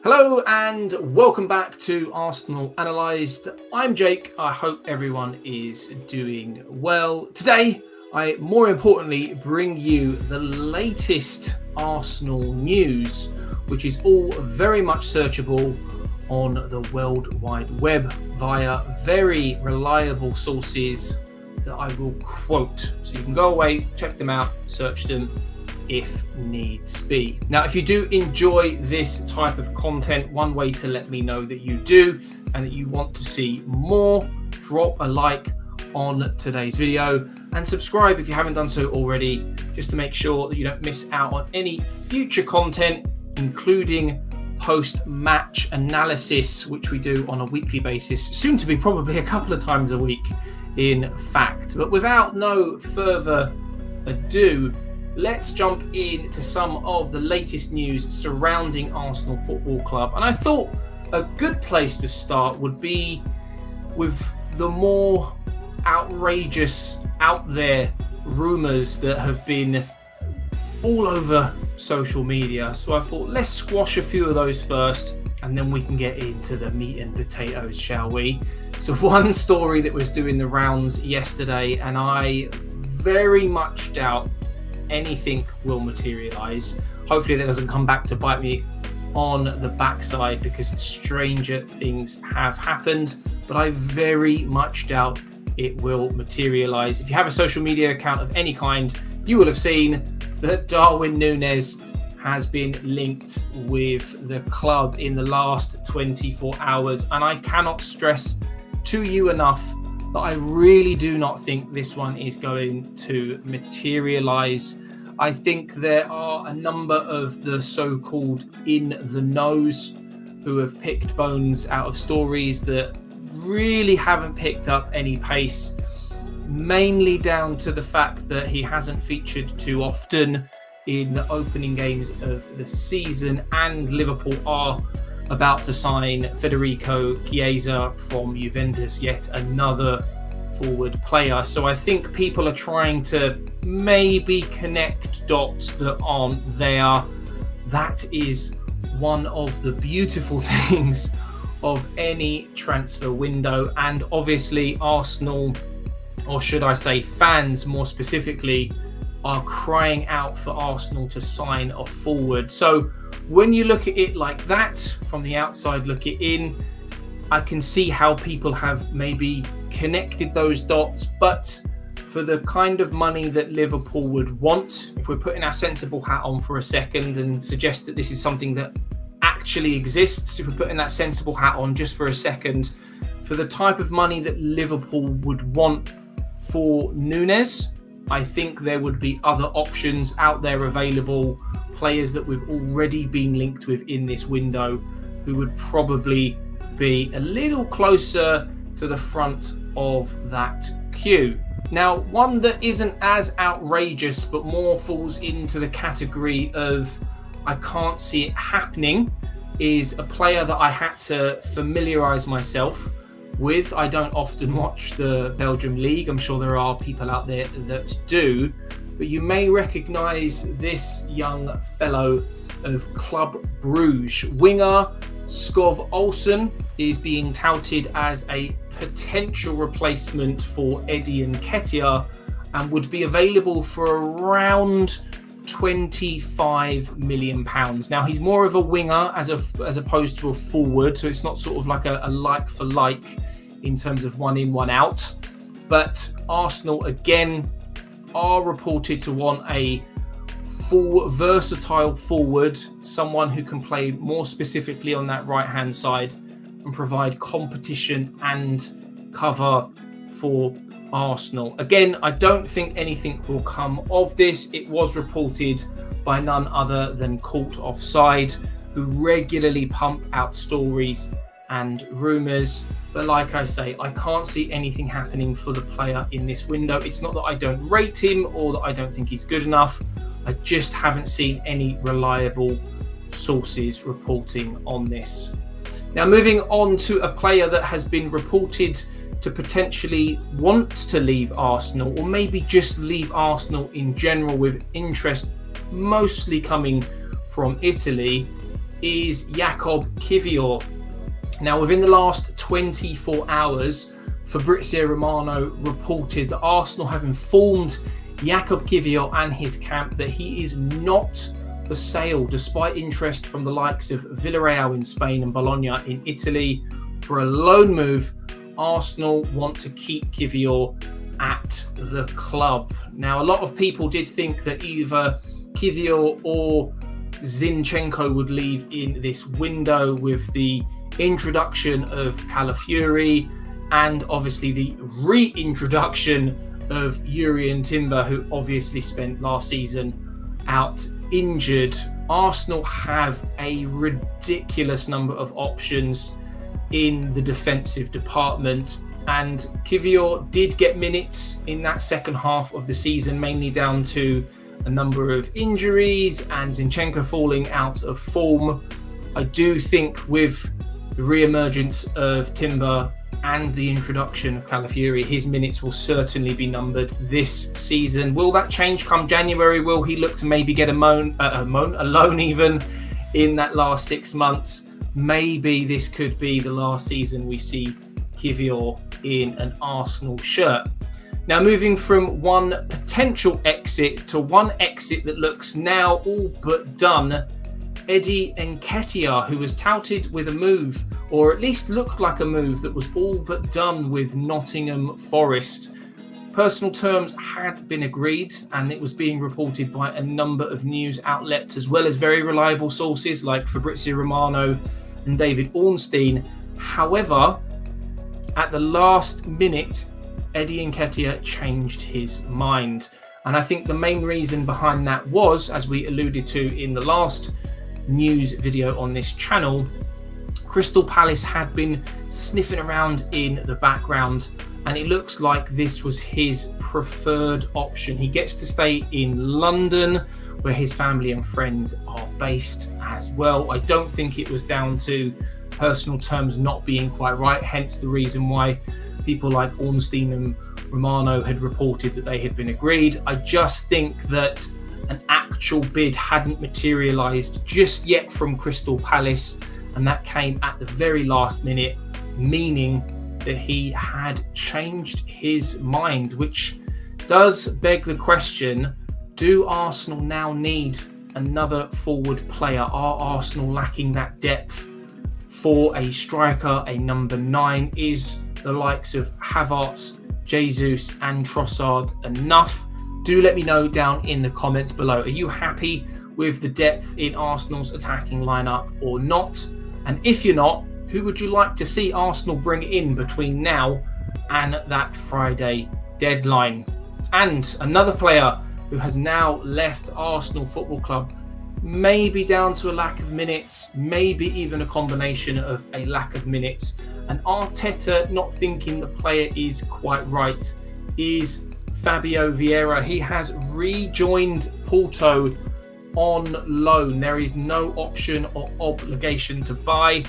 Hello and welcome back to Arsenal Analysed. I'm Jake. I hope everyone is doing well. Today, I more importantly bring you the latest Arsenal news, which is all very much searchable on the World Wide Web via very reliable sources that I will quote. So you can go away, check them out, search them if needs be. Now, if you do enjoy this type of content, one way to let me know that you do and that you want to see more, drop a like on today's video and subscribe if you haven't done so already, just to make sure that you don't miss out on any future content, including post-match analysis, which we do on a weekly basis, soon to be probably a couple of times a week, in fact. But without no further ado, let's jump into some of the latest news surrounding Arsenal Football Club. And I thought a good place to start would be with the more outrageous, out there rumours that have been all over social media. So I thought let's squash a few of those first, and then we can get into the meat and potatoes, shall we? So one story that was doing the rounds yesterday, and I very much doubt anything will materialise. Hopefully that doesn't come back to bite me on the backside, because stranger things have happened, but I very much doubt it will materialise. If you have a social media account of any kind, you will have seen that Darwin Nunez has been linked with the club in the last 24 hours, and I cannot stress to you enough that I really do not think this one is going to materialise. I think there are a number of the so-called in the knows who have picked bones out of stories that really haven't picked up any pace, mainly down to the fact that he hasn't featured too often in the opening games of the season, and Liverpool are about to sign Federico Chiesa from Juventus, yet another forward player. So I think people are trying to maybe connect dots that aren't there. That is one of the beautiful things of any transfer window, and obviously Arsenal, or should I say fans more specifically, are crying out for Arsenal to sign a forward. So when you look at it like that, from the outside looking in, I can see how people have maybe connected those dots, but for the kind of money that Liverpool would want, if we're putting our sensible hat on for a second and suggest that this is something that actually exists, if we're putting that sensible hat on just for a second, for the type of money that Liverpool would want for Nunez, I think there would be other options out there available, players that we've already been linked with in this window, who would probably be a little closer to the front of that queue. Now, one that isn't as outrageous but more falls into the category of I can't see it happening is a player that I had to familiarise myself with. I don't often watch the Belgium League. I'm sure there are people out there that do, but you may recognise this young fellow of Club Bruges. Winger Skov Olsen is being touted as a potential replacement for Eddie Nketiah and would be available for around £25 million. Now, he's more of a winger as opposed to a forward, so it's not sort of like a like for like in terms of one in, one out. But Arsenal, again, are reported to want a full versatile forward, someone who can play more specifically on that right-hand side and provide competition and cover for Arsenal. Again, I don't think anything will come of this. It was reported by none other than Caught Offside, who regularly pump out stories and rumours. But like I say, I can't see anything happening for the player in this window. It's not that I don't rate him or that I don't think he's good enough. I just haven't seen any reliable sources reporting on this. Now, moving on to a player that has been reported to potentially want to leave Arsenal, or maybe just leave Arsenal in general, with interest mostly coming from Italy, is Jakub Kiwior. Now, within the last 24 hours, Fabrizio Romano reported that Arsenal have informed Jakub Kiwior and his camp that he is not for sale, despite interest from the likes of Villarreal in Spain and Bologna in Italy for a loan move. Arsenal want to keep Kiwior at the club. Now, a lot of people did think that either Kiwior or Zinchenko would leave in this window with the introduction of Calafiori and obviously the reintroduction of Jurrien Timber, who obviously spent last season out injured. Arsenal have a ridiculous number of options in the defensive department, and Kiwior did get minutes in that second half of the season, mainly down to a number of injuries and Zinchenko falling out of form. I do think with the re-emergence of Timber and the introduction of Calafiori, his minutes will certainly be numbered this season. Will that change come January? Will he look to maybe get a loan even in that last 6 months? Maybe this could be the last season we see Kiwior in an Arsenal shirt. Now, moving from one potential exit to one exit that looks now all but done, Eddie Nketiah, who was touted with a move, or at least looked like a move that was all but done with Nottingham Forest. Personal terms had been agreed, and it was being reported by a number of news outlets, as well as very reliable sources like Fabrizio Romano and David Ornstein. However, at the last minute, Eddie Nketiah changed his mind. And I think the main reason behind that was, as we alluded to in the last news video on this channel, Crystal Palace had been sniffing around in the background, and it looks like this was his preferred option. He gets to stay in London, where his family and friends are based as well. I don't think it was down to personal terms not being quite right, hence the reason why people like Ornstein and Romano had reported that they had been agreed. I just think that an actual bid hadn't materialised just yet from Crystal Palace, and that came at the very last minute, meaning that he had changed his mind, which does beg the question, do Arsenal now need another forward player? Are Arsenal lacking that depth for a striker, a number 9? Is the likes of Havertz, Jesus and Trossard enough? Do let me know down in the comments below. Are you happy with the depth in Arsenal's attacking lineup or not? And if you're not, who would you like to see Arsenal bring in between now and that Friday deadline? And another player who has now left Arsenal Football Club, maybe down to a lack of minutes, maybe even a combination of a lack of minutes, and Arteta not thinking the player is quite right, is Fabio Vieira. He has rejoined Porto on loan. There is no option or obligation to buy.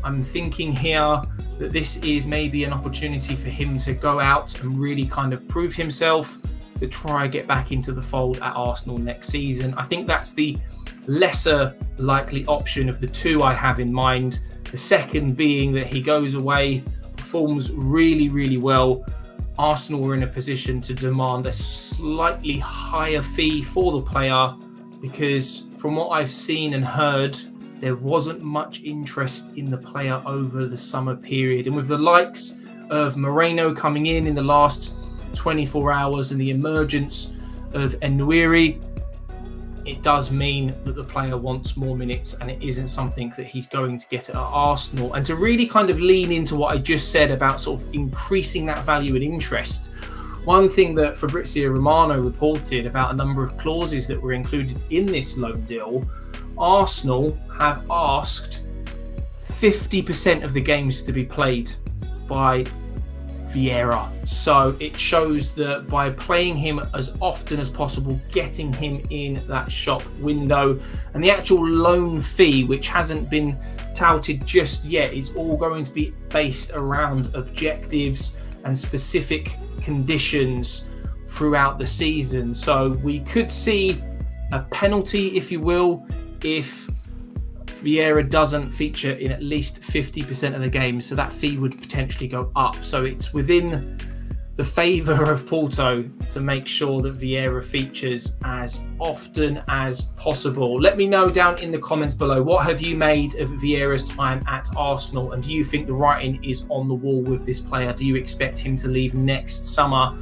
I'm thinking here that this is maybe an opportunity for him to go out and really kind of prove himself, to try get back into the fold at Arsenal next season. I think that's the lesser likely option of the two I have in mind. The second being that he goes away, performs really, really well. Arsenal were in a position to demand a slightly higher fee for the player, because from what I've seen and heard, there wasn't much interest in the player over the summer period. And with the likes of Merino coming in the last 24 hours and the emergence of Nwaneri, it does mean that the player wants more minutes, and it isn't something that he's going to get at Arsenal. And to really kind of lean into what I just said about sort of increasing that value and interest, one thing that Fabrizio Romano reported about a number of clauses that were included in this loan deal, Arsenal have asked 50% of the games to be played by Vieira. So it shows that by playing him as often as possible, getting him in that shop window, and the actual loan fee, which hasn't been touted just yet, is all going to be based around objectives and specific conditions throughout the season. So we could see a penalty, if you will, if Vieira doesn't feature in at least 50% of the games, so that fee would potentially go up. So it's within the favour of Porto to make sure that Vieira features as often as possible. Let me know down in the comments below, what have you made of Vieira's time at Arsenal, and do you think the writing is on the wall with this player? Do you expect him to leave next summer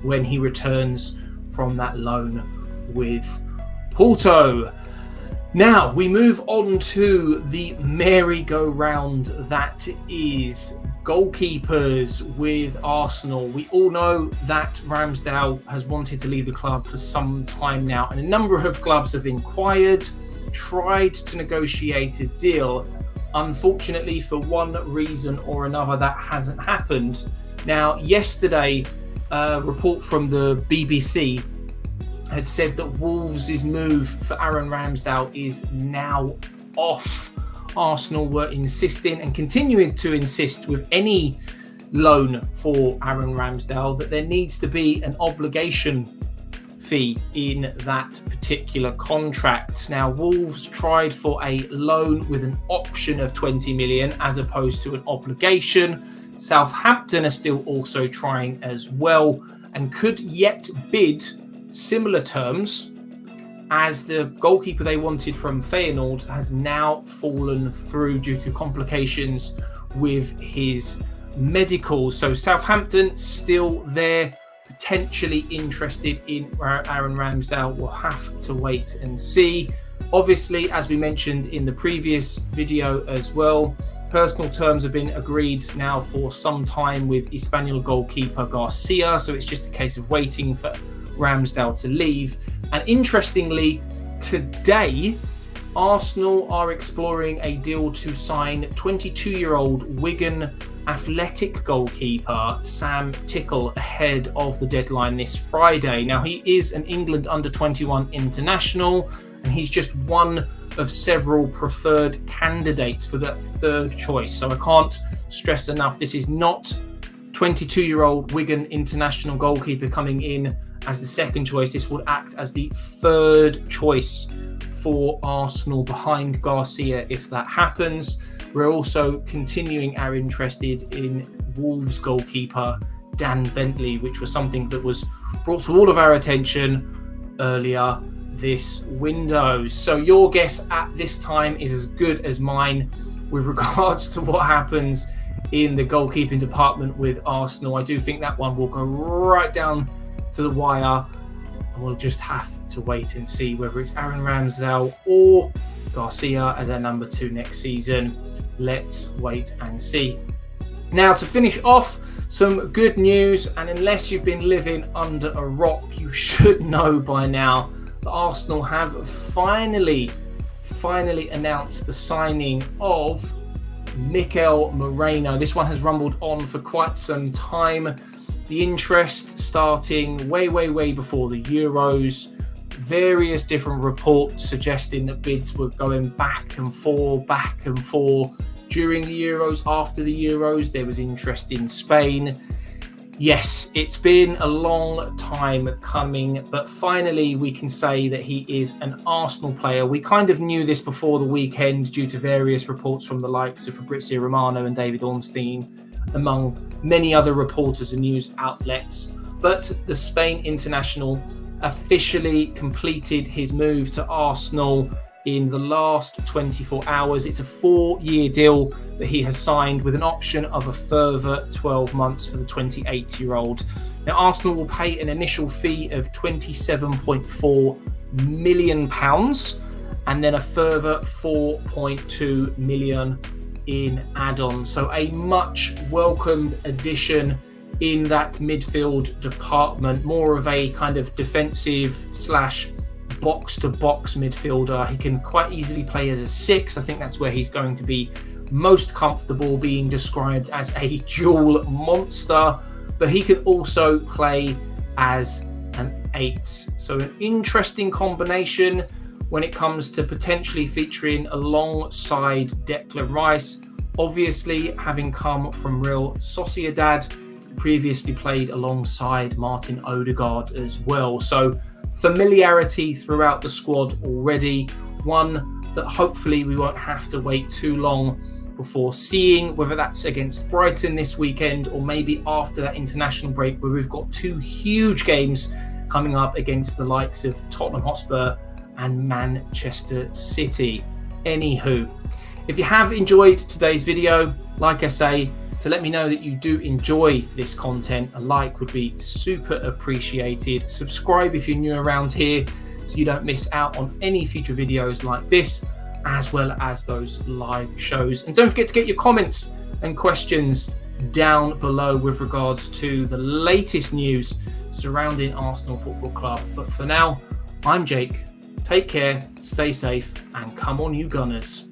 when he returns from that loan with Porto? Now we move on to the merry-go-round that is goalkeepers with Arsenal. We all know that Ramsdale has wanted to leave the club for some time now, and a number of clubs have inquired, tried to negotiate a deal. Unfortunately, for one reason or another, that hasn't happened. Now, yesterday, a report from the BBC had said that Wolves' move for Aaron Ramsdale is now off. Arsenal were insisting and continuing to insist with any loan for Aaron Ramsdale that there needs to be an obligation fee in that particular contract. Now, Wolves tried for a loan with an option of 20 million as opposed to an obligation. Southampton are still also trying as well and could yet bid similar terms, as the goalkeeper they wanted from Feyenoord has now fallen through due to complications with his medical. So Southampton still there, potentially interested in Aaron Ramsdale. We'll have to wait and see. Obviously, as we mentioned in the previous video as well, personal terms have been agreed now for some time with Espanyol goalkeeper Garcia, so it's just a case of waiting for Ramsdale to leave. And interestingly, today Arsenal are exploring a deal to sign 22-year-old Wigan Athletic goalkeeper Sam Tickle ahead of the deadline this Friday. Now, he is an England under-21 international, and he's just one of several preferred candidates for that third choice. So I can't stress enough, this is not 22-year-old Wigan international goalkeeper coming in as the second choice. This would act as the third choice for Arsenal behind Garcia if that happens. We're also continuing our interest in Wolves goalkeeper Dan Bentley, which was something that was brought to all of our attention earlier this window. So your guess at this time is as good as mine with regards to what happens in the goalkeeping department with Arsenal. I do think that one will go right down to the wire, and we'll just have to wait and see whether it's Aaron Ramsdale or Garcia as our number 2 next season. Let's wait and see. Now, to finish off, some good news, and unless you've been living under a rock, you should know by now that Arsenal have finally announced the signing of Mikel Merino. This one has rumbled on for quite some time. The interest starting way before the Euros. Various different reports suggesting that bids were going back and forth during the Euros. After the Euros, there was interest in Spain. Yes, it's been a long time coming, but finally we can say that he is an Arsenal player. We kind of knew this before the weekend due to various reports from the likes of Fabrizio Romano and David Ornstein, among many other reporters and news outlets. But the Spain international officially completed his move to Arsenal in the last 24 hours. It's a 4-year deal that he has signed with an option of a further 12 months for the 28-year-old. Now, Arsenal will pay an initial fee of £27.4 million and then a further 4.2 million in add-on. So a much welcomed addition in that midfield department, more of a kind of defensive / box-to-box midfielder. He can quite easily play as a 6. I think that's where he's going to be most comfortable, being described as a dual monster, but he can also play as an 8. So an interesting combination when it comes to potentially featuring alongside Declan Rice. Obviously, having come from Real Sociedad, previously played alongside Martin Odegaard as well. So familiarity throughout the squad already. One that hopefully we won't have to wait too long before seeing, whether that's against Brighton this weekend or maybe after that international break, where we've got two huge games coming up against the likes of Tottenham Hotspur and Manchester City. Anywho, if you have enjoyed today's video, like I say, to let me know that you do enjoy this content, a like would be super appreciated. Subscribe if you're new around here so you don't miss out on any future videos like this, as well as those live shows. And don't forget to get your comments and questions down below with regards to the latest news surrounding Arsenal Football Club. But for now, I'm Jake. Take care, stay safe, and come on, you Gunners.